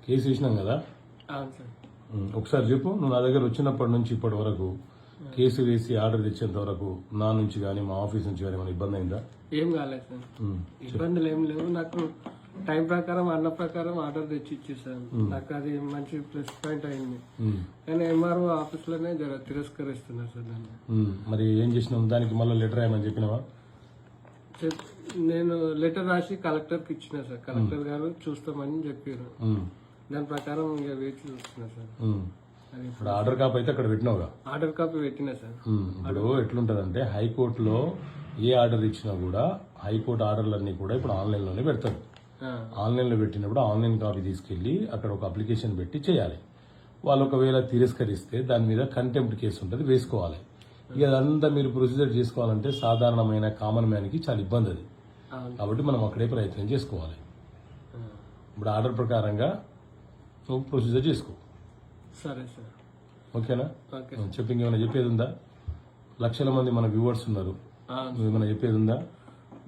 Case వేసినాం కదా, అవును సార్. ఒకసారి చెప్పు. నువ్వు నా దగ్గర వచ్చినప్పటి నుంచి ఇప్పటి వరకు కేసు వేసి ఆర్డర్ తెచ్చేంత వరకు నా నుంచి కానీ మా ఆఫీస్ నుంచి కానీ ఏమైనా ఇబ్బంది అయిందా? ఏం కాలేదు సార్, ఇబ్బందులు ఏం లేవు. నాకు టైం ప్రకారం అన్న ప్రకారం ఆర్డర్ తెచ్చి ఇచ్చేసాను. నాకు అది మంచి ప్లస్ పాయింట్ అయింది. కానీ ఎంఆర్ఓ ఆఫీస్ లోనే తిరస్కరిస్తున్నారు సార్ నన్ను. మరి ఏం చేసినావు? దానికి మళ్ళీ లెటర్ రాయమని చెప్పినావా? నేను లెటర్ రాసి కలెక్టర్ కి ఇచ్చిన సార్. కలెక్టర్ గారు చూస్తామని చెప్పారు. దాని ప్రకారం ఇక వేచి చూస్తున్నా సార్. ఇప్పుడు ఆర్డర్ కాపీ అయితే అక్కడ పెట్టినావుగా? ఆర్డర్ కాపీ పెట్టినా సార్. ఇప్పుడు ఎట్లుంటదంటే హైకోర్టులో ఏ ఆర్డర్ ఇచ్చినా కూడా హైకోర్టు ఆర్డర్లన్నీ కూడా ఇప్పుడు ఆన్లైన్ లోనే పెడతారు. ఆన్లైన్ లో పెట్టినప్పుడు ఆన్లైన్ కాపీ తీసుకెళ్లి అక్కడ ఒక అప్లికేషన్ పెట్టి చేయాలి. వాళ్ళు ఒకవేళ తిరస్కరిస్తే దాని మీద కంటెంప్ట్ కేసు ఉంటుంది, వేసుకోవాలి. ఇక అదంతా మీరు ప్రొసీజర్ చేసుకోవాలంటే సాధారణమైన కామన్ మ్యాన్ కి చాలా ఇబ్బంది అది. కాబట్టి మనం అక్కడే ప్రయత్నం చేసుకోవాలి. ఇప్పుడు ఆర్డర్ ప్రకారంగా నువ్వు ప్రొసీజర్ చేసుకో. సరే సార్. ఓకేనా? చెప్పి ఇంకేమైనా చెప్పేది ఉందా? లక్షల మంది మన వ్యూవర్స్ ఉన్నారు, నువ్వేమైనా చెప్పేది ఉందా?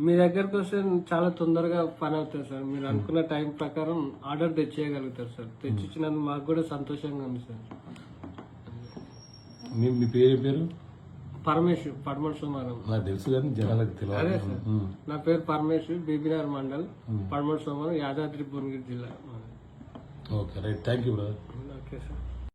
మీ దగ్గరకు వస్తే చాలా తొందరగా పని అవుతుంది సార్. మీరు అనుకున్న టైం ప్రకారం ఆర్డర్ తెచ్చేయగలుగుతారు సార్. తెచ్చిచ్చినందుకు మాకు కూడా సంతోషంగా ఉంది సార్. మీ పేరు? పరమేశ్వర్, పడమల సోమారం. నాకు తెలుసు కానీ జనాలకు అదే తెలియదు. సార్, నా పేరు పరమేశ్వర్, బీబీఆర్ మండల్, పడమల సోమారం, యాదాద్రి భువనగిరి జిల్లా. Okay, right. Thank you brother. Okay sir.